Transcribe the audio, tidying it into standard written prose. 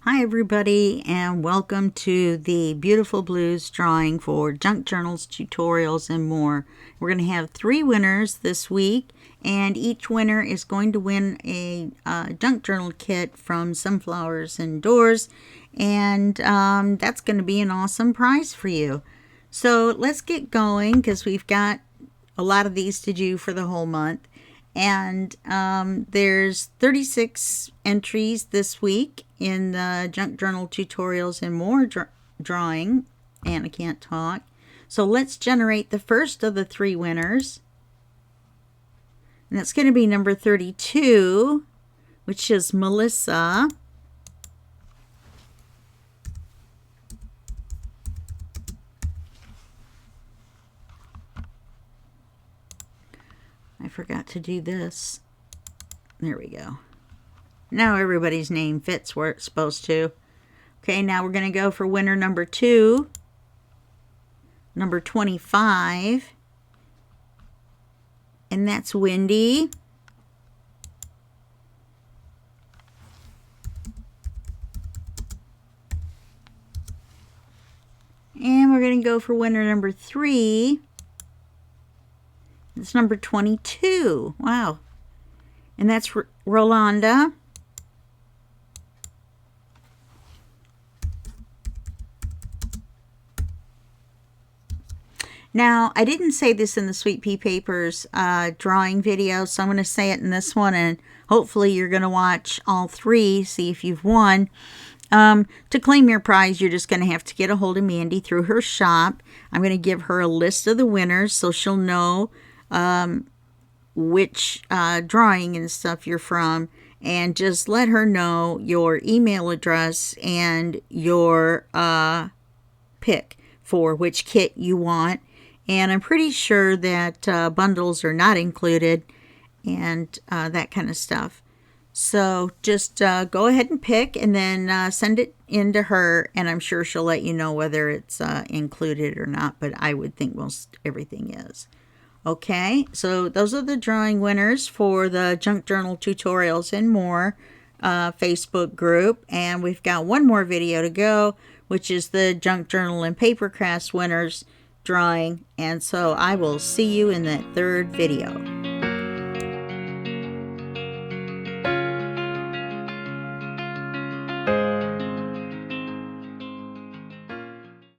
Hi everybody, and welcome to the Beautiful Blues drawing for junk journals, tutorials, and more. We're going to have 3 winners this week, and each winner is going to win a junk journal kit from Sunflowers Indoors, and that's going to be an awesome prize for you. So let's get going because we've got a lot of these to do for the whole month. And there's 36 entries this week in the Junk Journal Tutorials and More drawing. And I can't talk. So let's generate the first of the 3 winners. And that's going to be number 32, which is Melissa. I forgot to do this. There we go. Now everybody's name fits where it's supposed to. Okay, now we're going to go for winner number 2, number 25, and that's Wendy. And we're going to go for winner number 3. It's number 22. Wow. And that's Rolanda. Now, I didn't say this in the Sweet Pea Papers drawing video, so I'm going to say it in this one, and hopefully you're going to watch all 3, see if you've won. To claim your prize, you're just going to have to get a hold of Mandy through her shop. I'm going to give her a list of the winners so she'll know which drawing and stuff you're from, and just let her know your email address and your pick for which kit you want. And I'm pretty sure that bundles are not included and that kind of stuff. So just go ahead and pick, and then send it in to her, and I'm sure she'll let you know whether it's included or not, but I would think most everything is. Okay, so those are the drawing winners for the Junk Journal Tutorials and More Facebook group. And we've got one more video to go, which is the Junk Journal and Paper Crafts winners drawing. And so I will see you in that 3rd video.